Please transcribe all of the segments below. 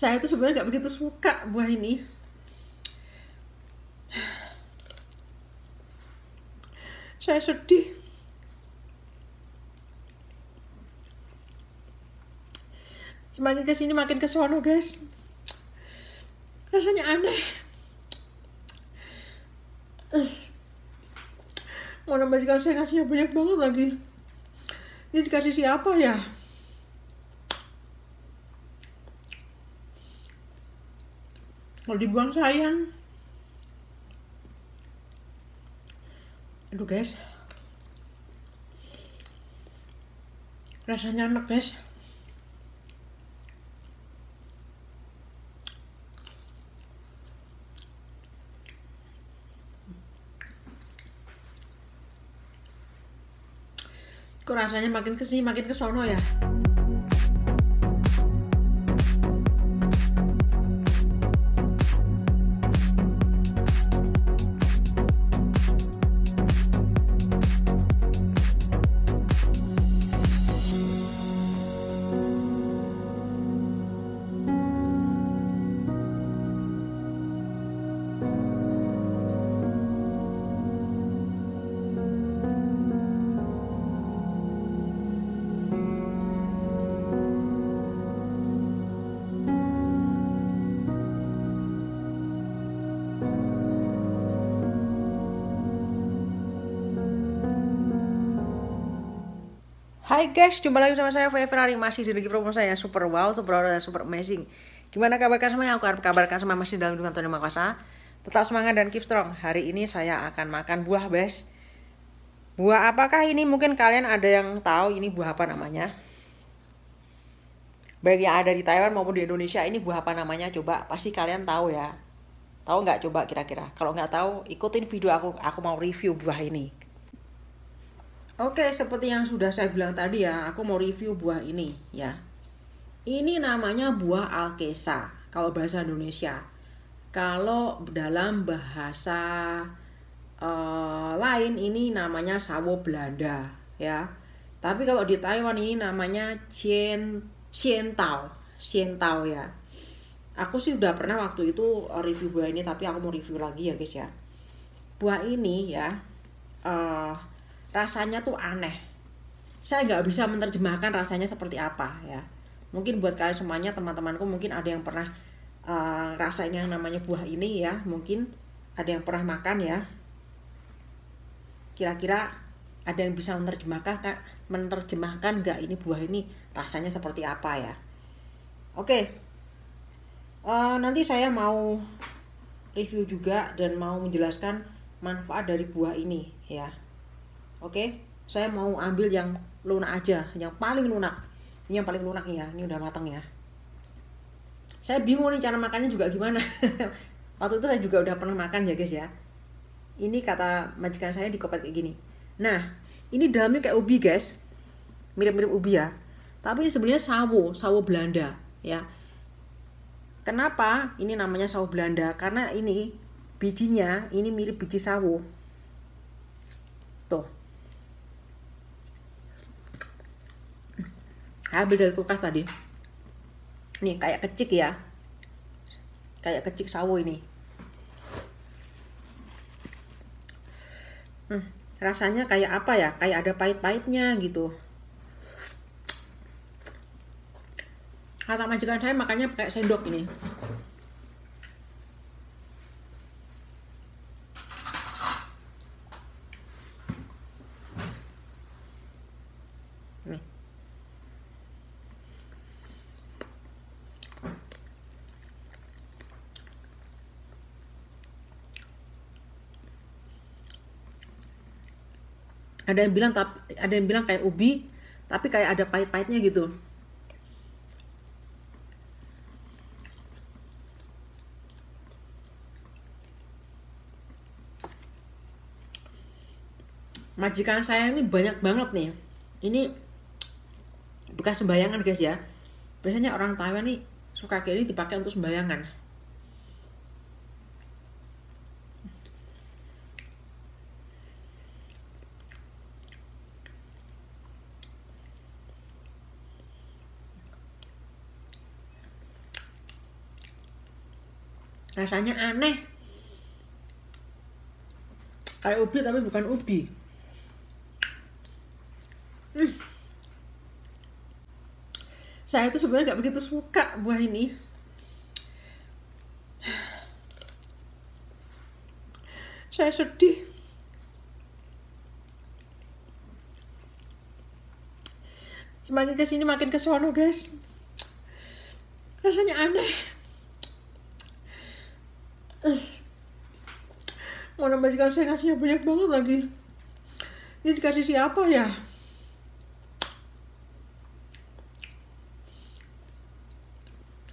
Saya tuh sebenarnya nggak begitu suka buah ini. Saya sedih. Semakin kesini makin kesono guys. Rasanya aneh. Mana majikan saya kasihnya banyak banget lagi. Ini dikasih siapa ya? Kalau dibuang sayang. Aduh guys. Rasanya enak guys. Kok rasanya makin kesini makin kesono ya? Hai guys, jumpa lagi sama saya Ferrari, masih di promo saya super wow, super wow, dan super amazing. Gimana kabar semuanya? Aku harap kabarkan semua masih dalam lindungan Tuhan Yang Maha Kuasa. Tetap semangat dan keep strong. Hari ini saya akan makan buah guys. Buah apakah ini? Mungkin kalian ada yang tahu ini buah apa namanya. Baik yang ada di Taiwan maupun di Indonesia, ini buah apa namanya? Coba pasti kalian tahu ya. Tahu nggak coba kira-kira? Kalau nggak tahu, ikutin video aku mau review buah ini. Oke, seperti yang sudah saya bilang tadi ya, aku mau review buah ini ya. Ini namanya buah Alkesa kalau bahasa Indonesia. Kalau dalam bahasa lain ini namanya sawo Belanda ya. Tapi kalau di Taiwan ini namanya Xiantao ya. Aku sih udah pernah waktu itu review buah ini, tapi aku mau review lagi ya guys ya. Buah ini ya, rasanya tuh aneh. Saya nggak bisa menerjemahkan rasanya seperti apa ya. Mungkin buat kalian semuanya, teman-temanku, mungkin ada yang pernah rasain yang namanya buah ini ya. Mungkin ada yang pernah makan ya. Kira-kira ada yang bisa menerjemahkan nggak ini buah ini rasanya seperti apa ya. Oke, nanti saya mau review juga dan mau menjelaskan manfaat dari buah ini ya. Oke, saya mau ambil yang lunak aja, yang paling lunak. Ini yang paling lunak ya, ini udah matang ya. Saya bingung nih cara makannya juga gimana. Waktu itu saya juga udah pernah makan ya guys ya. Ini kata majikan saya di Kopet kayak gini. Nah, ini dalamnya kayak ubi guys. Mirip-mirip ubi ya. Tapi ini sebenarnya sawo Belanda ya. Kenapa ini namanya sawo Belanda? Karena ini bijinya ini mirip biji sawo. Tuh. Ambil dari kulkas tadi. Nih kayak kecik ya. Kayak kecik sawo ini. Rasanya kayak apa ya? Kayak ada pahit-pahitnya gitu. Kata majikan saya makannya pakai sendok ini. Nih. Ada yang bilang kayak ubi, tapi kayak ada pahit-pahitnya gitu. Majikan saya ini banyak banget nih. Ini bekas sembayangan guys ya. Biasanya orang Taiwan nih suka kayak ini dipakai untuk sembayangan. Rasanya aneh. Kayak ubi tapi bukan ubi. Saya itu sebenarnya nggak begitu suka buah ini. Saya sedih. Semakin kesini makin kesono guys. Rasanya aneh. Mana majikan saya ngasihnya banyak banget lagi. Ini dikasih siapa ya?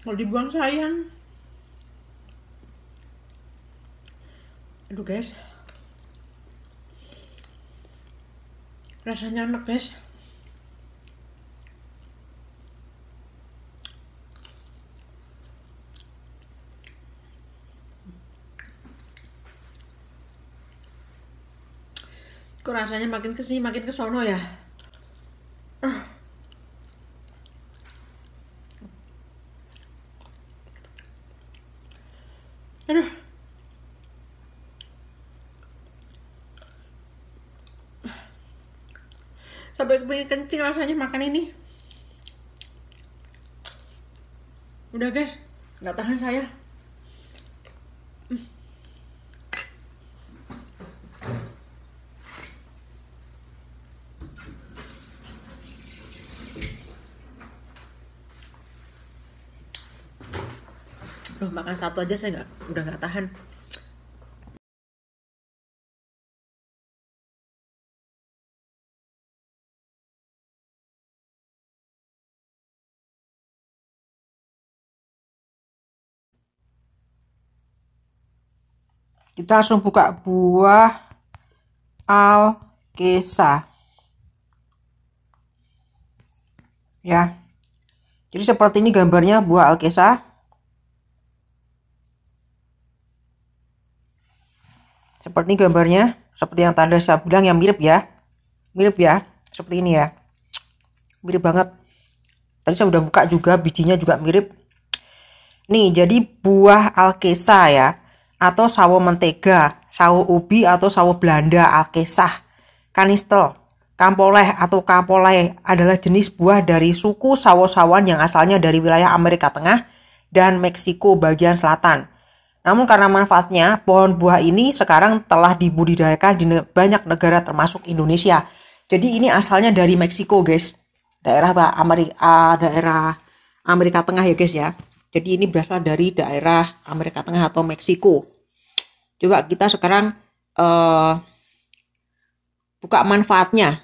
Kalau dibuang sayang. Aduh guys. Rasanya enak guys. Kok rasanya makin kesini makin kesono ya? Aduh. Sampai kepingin kencing rasanya makan ini. Udah guys, nggak tahan saya. Loh, makan satu aja saya udah nggak tahan. Kita langsung buka buah Alkesa. Ya. Jadi seperti ini gambarnya buah Alkesa. Seperti ini gambarnya, seperti yang tanda saya bilang yang mirip ya. Mirip ya, seperti ini ya. Mirip banget. Tadi saya udah buka juga, bijinya juga mirip. Nih, jadi buah Alkesa ya, atau sawo mentega, sawo ubi atau sawo Belanda Alkesah, kanistel, kampoleh atau kampoleh adalah jenis buah dari suku sawo-sawan yang asalnya dari wilayah Amerika Tengah dan Meksiko bagian selatan. Namun karena manfaatnya, pohon buah ini sekarang telah dibudidayakan di banyak negara termasuk Indonesia. Jadi ini asalnya dari Meksiko guys, daerah Amerika Tengah ya guys ya. Jadi ini berasal dari daerah Amerika Tengah atau Meksiko. Coba kita sekarang buka manfaatnya.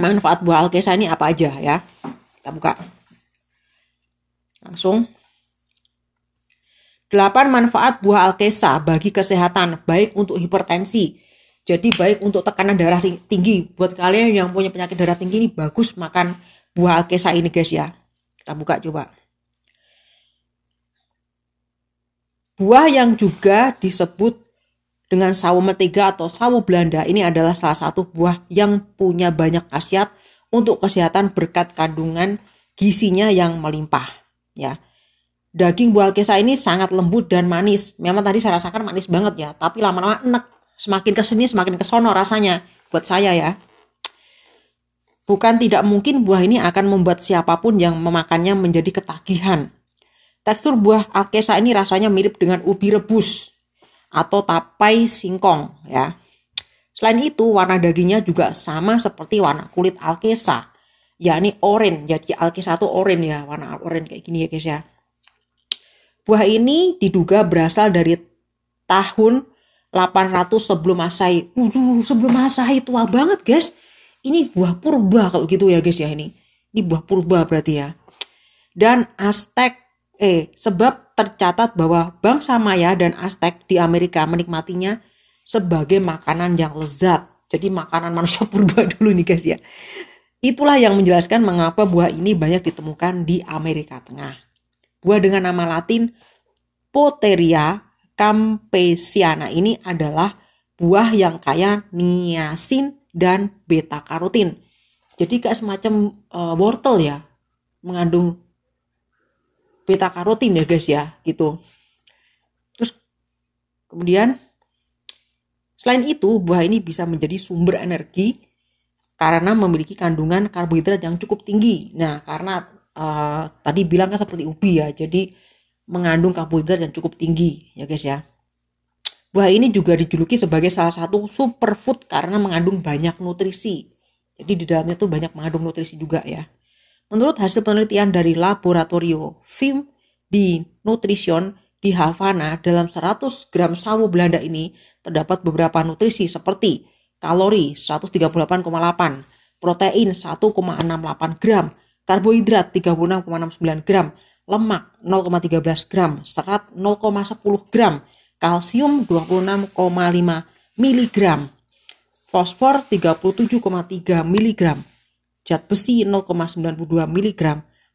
Manfaat buah Alkesa ini apa aja ya. Kita buka. Langsung. 8 manfaat buah Alkesa bagi kesehatan, baik untuk hipertensi. Jadi baik untuk tekanan darah tinggi. Buat kalian yang punya penyakit darah tinggi ini bagus makan buah Alkesa ini guys ya. Kita buka coba. Buah yang juga disebut dengan sawo mentega atau sawo Belanda ini adalah salah satu buah yang punya banyak khasiat untuk kesehatan berkat kandungan gizinya yang melimpah ya. Daging buah Alkesa ini sangat lembut dan manis. Memang tadi saya rasakan manis banget ya, tapi lama-lama enak. Semakin kesini semakin kesono rasanya buat saya ya. Bukan tidak mungkin buah ini akan membuat siapapun yang memakannya menjadi ketagihan. Tekstur buah Alkesa ini rasanya mirip dengan ubi rebus atau tapai singkong ya. Selain itu warna dagingnya juga sama seperti warna kulit Alkesa, yakni oranye. Jadi Alkesa itu oranye ya, warna oranye kayak gini ya guys ya. Buah ini diduga berasal dari tahun 800 sebelum Masehi. Sebelum Masehi tua banget guys. Ini buah purba kalau gitu ya guys ya ini. Ini buah purba berarti ya. Dan sebab tercatat bahwa bangsa Maya dan Aztec di Amerika menikmatinya sebagai makanan yang lezat. Jadi makanan manusia purba dulu nih guys ya. Itulah yang menjelaskan mengapa buah ini banyak ditemukan di Amerika Tengah. Buah dengan nama latin Potheria campesiana ini adalah buah yang kaya niacin dan beta karotin. Jadi kayak semacam wortel ya, mengandung beta karotin ya guys ya, gitu. Terus Kemudian selain itu, buah ini bisa menjadi sumber energi karena memiliki kandungan karbohidrat yang cukup tinggi. Nah, karena tadi bilang kan seperti ubi ya, jadi mengandung karbohidrat yang cukup tinggi ya guys ya. Buah ini juga dijuluki sebagai salah satu superfood karena mengandung banyak nutrisi. Jadi di dalamnya tuh banyak mengandung nutrisi juga ya. Menurut hasil penelitian dari Laboratorio Film di Nutrition di Havana, dalam 100 gram sawo Belanda ini terdapat beberapa nutrisi seperti kalori 138,8, protein 1,68 gram, karbohidrat 36,69 gram, lemak 0,13 gram, serat 0,10 gram, kalsium 26,5 mg, fosfor 37,3 mg, zat besi 0,92 mg,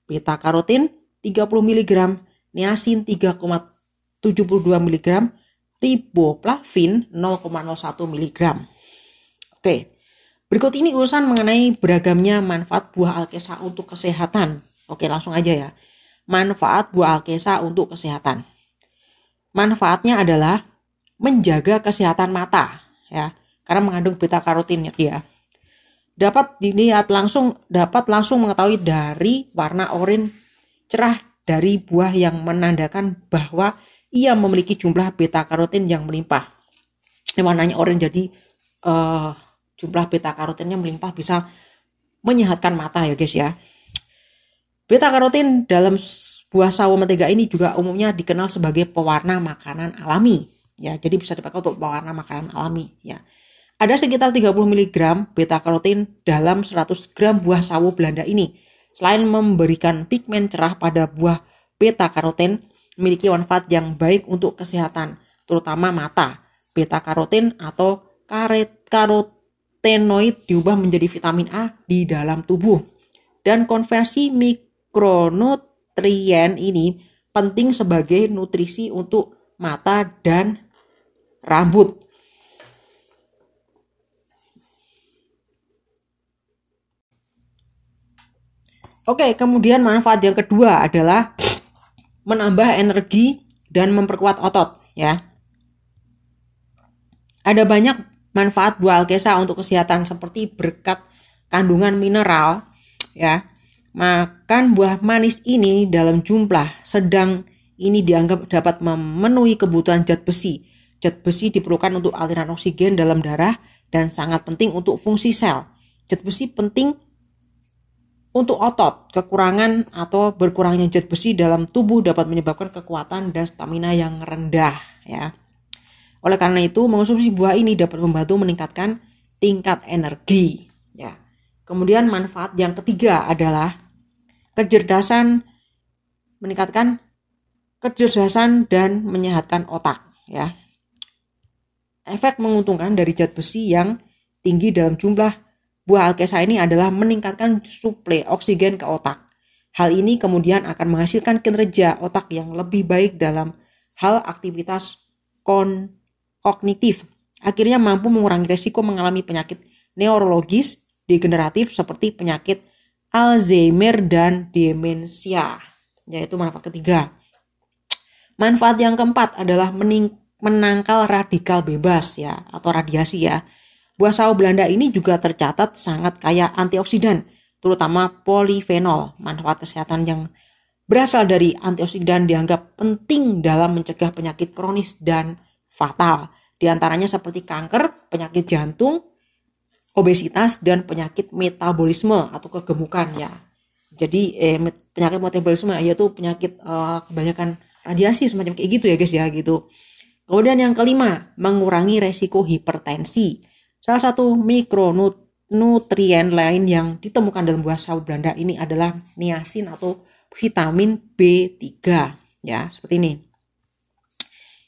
beta karotin 30 mg, niacin 3,72 mg, riboflavin 0,01 mg. Oke, berikut ini ulasan mengenai beragamnya manfaat buah alkesa untuk kesehatan. Oke, langsung aja ya. Manfaat buah alkesa untuk kesehatan. Manfaatnya adalah menjaga kesehatan mata ya, karena mengandung beta karotin ya. Dapat langsung mengetahui dari warna oranye cerah dari buah yang menandakan bahwa ia memiliki jumlah beta karotin yang melimpah. Warnanya oranye, jadi jumlah beta karotinnya melimpah, bisa menyehatkan mata ya guys ya. Beta karotin dalam buah sawo mentega ini juga umumnya dikenal sebagai pewarna makanan alami ya, jadi bisa dipakai untuk pewarna makanan alami ya. Ada sekitar 30 mg beta karotin dalam 100 gram buah sawo Belanda ini. Selain memberikan pigmen cerah pada buah, beta karotin memiliki manfaat yang baik untuk kesehatan, terutama mata. Beta karotin atau karotenoid diubah menjadi vitamin A di dalam tubuh. Dan konversi mikronutrien ini penting sebagai nutrisi untuk mata dan rambut. Oke, kemudian manfaat yang kedua adalah menambah energi dan memperkuat otot ya. Ada banyak manfaat buah alkesa untuk kesehatan seperti berkat kandungan mineral ya. Makan buah manis ini dalam jumlah sedang ini dianggap dapat memenuhi kebutuhan zat besi. Zat besi diperlukan untuk aliran oksigen dalam darah dan sangat penting untuk fungsi sel. Zat besi penting untuk otot. Kekurangan atau berkurangnya zat besi dalam tubuh dapat menyebabkan kekuatan dan stamina yang rendah ya. Oleh karena itu, mengonsumsi buah ini dapat membantu meningkatkan tingkat energi ya. Kemudian manfaat yang ketiga adalah meningkatkan kecerdasan dan menyehatkan otak ya. Efek menguntungkan dari zat besi yang tinggi dalam jumlah buah alkesa ini adalah meningkatkan suplai oksigen ke otak. Hal ini kemudian akan menghasilkan kinerja otak yang lebih baik dalam hal aktivitas kognitif. Akhirnya mampu mengurangi risiko mengalami penyakit neurologis degeneratif seperti penyakit Alzheimer dan demensia. Yaitu manfaat ketiga. Manfaat yang keempat adalah menangkal radikal bebas ya, atau radiasi ya. Buah sawo Belanda ini juga tercatat sangat kaya antioksidan, terutama polifenol. Manfaat kesehatan yang berasal dari antioksidan dianggap penting dalam mencegah penyakit kronis dan fatal. Di antaranya seperti kanker, penyakit jantung, obesitas, dan penyakit metabolisme atau kegemukan ya. Jadi penyakit metabolisme yaitu penyakit kebanyakan radiasi semacam kayak gitu ya guys ya gitu. Kemudian yang kelima, mengurangi resiko hipertensi. Salah satu mikronutrien lain yang ditemukan dalam buah sawo Belanda ini adalah niacin atau vitamin B3 ya, seperti ini.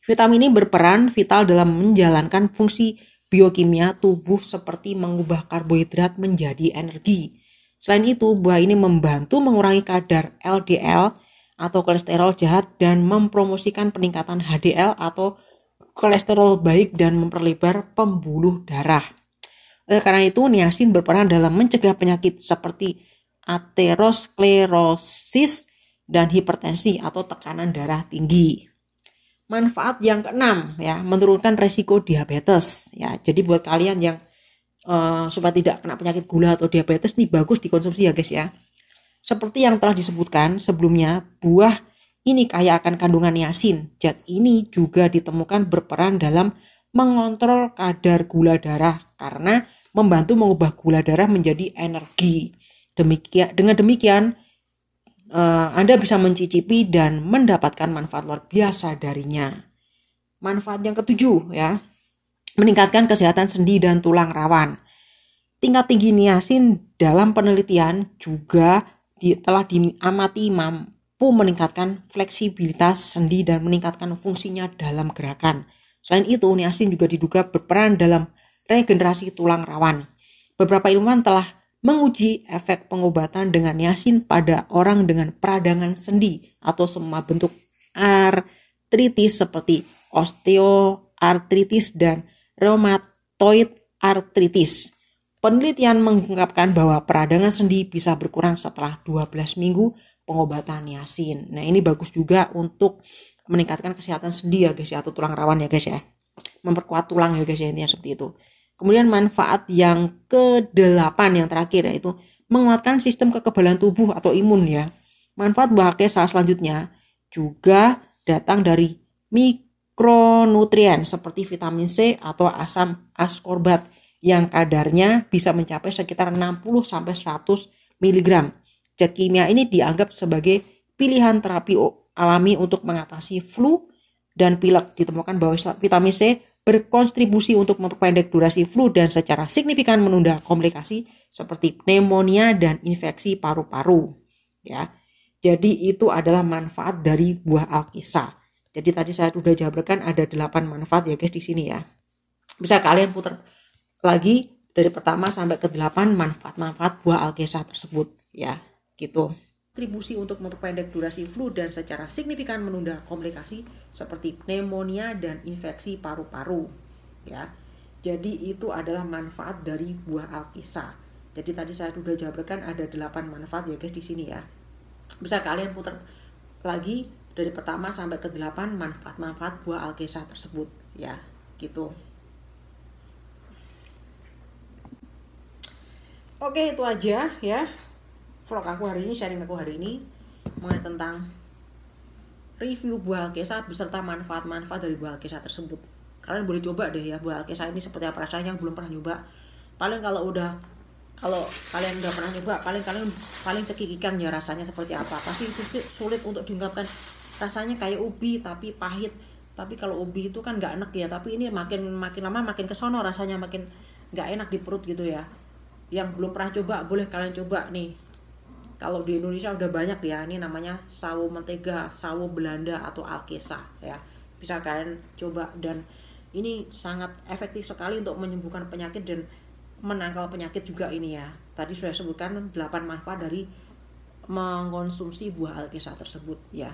Vitamin ini berperan vital dalam menjalankan fungsi biokimia tubuh seperti mengubah karbohidrat menjadi energi. Selain itu, buah ini membantu mengurangi kadar LDL atau kolesterol jahat dan mempromosikan peningkatan HDL atau kolesterol baik dan memperlebar pembuluh darah. Oleh karena itu, niacin berperan dalam mencegah penyakit seperti aterosklerosis dan hipertensi atau tekanan darah tinggi. Manfaat yang keenam ya, menurunkan resiko diabetes ya. Jadi buat kalian yang supaya tidak kena penyakit gula atau diabetes nih bagus dikonsumsi ya guys ya. Seperti yang telah disebutkan sebelumnya, buah ini kaya akan kandungan niacin. Zat ini juga ditemukan berperan dalam mengontrol kadar gula darah karena membantu mengubah gula darah menjadi energi. Dengan demikian Anda bisa mencicipi dan mendapatkan manfaat luar biasa darinya. Manfaat yang ketujuh ya, meningkatkan kesehatan sendi dan tulang rawan. Tingkat tinggi niacin dalam penelitian juga telah diamati mampu meningkatkan fleksibilitas sendi dan meningkatkan fungsinya dalam gerakan. Selain itu, niacin juga diduga berperan dalam regenerasi tulang rawan. Beberapa ilmuwan telah menguji efek pengobatan dengan niacin pada orang dengan peradangan sendi atau semua bentuk artritis seperti osteoartritis dan rheumatoid artritis. Penelitian mengungkapkan bahwa peradangan sendi bisa berkurang setelah 12 minggu pengobatan niacin. Nah, ini bagus juga untuk meningkatkan kesehatan sendi ya guys ya, atau tulang rawan ya guys ya. Memperkuat tulang ya guys ya, intinya seperti itu. Kemudian manfaat yang ke-8 yang terakhir yaitu menguatkan sistem kekebalan tubuh atau imun ya. Manfaat buah akesa selanjutnya juga datang dari mikronutrien seperti vitamin C atau asam askorbat yang kadarnya bisa mencapai sekitar 60-100 mg. Zat kimia ini dianggap sebagai pilihan terapi alami untuk mengatasi flu dan pilek. Ditemukan bahwa vitamin C berkontribusi untuk memperpendek durasi flu dan secara signifikan menunda komplikasi seperti pneumonia dan infeksi paru-paru. Ya, jadi itu adalah manfaat dari buah alkisa. Jadi tadi saya sudah jabarkan ada 8 manfaat ya guys di sini ya. Bisa kalian putar lagi dari pertama sampai ke-8 manfaat-manfaat buah alkisa tersebut ya, gitu. Kontribusi untuk memperpendek durasi flu dan secara signifikan menunda komplikasi seperti pneumonia dan infeksi paru-paru ya. Jadi itu adalah manfaat dari buah alkisa. Jadi tadi saya sudah jabarkan ada 8 manfaat ya guys di sini ya. Bisa kalian putar lagi dari pertama sampai ke-8 manfaat-manfaat buah alkisa tersebut ya, gitu. Oke, itu aja ya vlog aku hari ini, sharing aku hari ini mengenai tentang review buah alkisa beserta manfaat-manfaat dari buah alkisa tersebut. Kalian boleh coba deh ya buah alkisa ini seperti apa rasanya, yang belum pernah nyoba. Paling kalau kalian udah pernah nyoba, paling cekikikan ya rasanya seperti apa. Pasti itu sulit untuk diungkapkan. Rasanya kayak ubi tapi pahit. Tapi kalau ubi itu kan nggak enak ya, tapi ini makin lama makin kesono rasanya, makin nggak enak di perut gitu ya. Yang belum pernah coba boleh kalian coba nih. Kalau di Indonesia udah banyak ya, ini namanya sawo mentega, sawo Belanda atau alkisa ya. Bisa kalian coba dan ini sangat efektif sekali untuk menyembuhkan penyakit dan menangkal penyakit juga ini ya. Tadi sudah sebutkan 8 manfaat dari mengkonsumsi buah alkisa tersebut ya.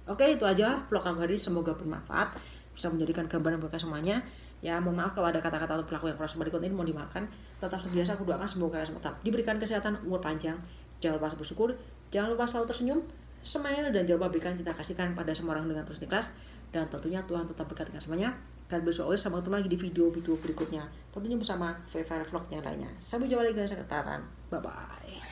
Oke, itu aja vlog aku hari ini, semoga bermanfaat, bisa menjadikan gambaran bagi semuanya. Ya, mohon maaf kalau ada kata-kata atau perilaku yang keras pada konten ini, mohon dimaafkan. Tetap seperti biasa aku doakan semoga kalian tetap diberikan kesehatan, umur panjang. Jangan lupa bersyukur, jangan lupa selalu tersenyum, smile, dan jangan lupa berikan kita kasihkan pada semua orang dengan terus ikhlas. Dan tentunya Tuhan tetap berkati dengan semuanya. God bless you always. Sampai ketemu lagi di video-video berikutnya, tentunya bersama Fair Vlog yang lainnya. Sampai jumpa lagi dengan kesempatan. Bye-bye.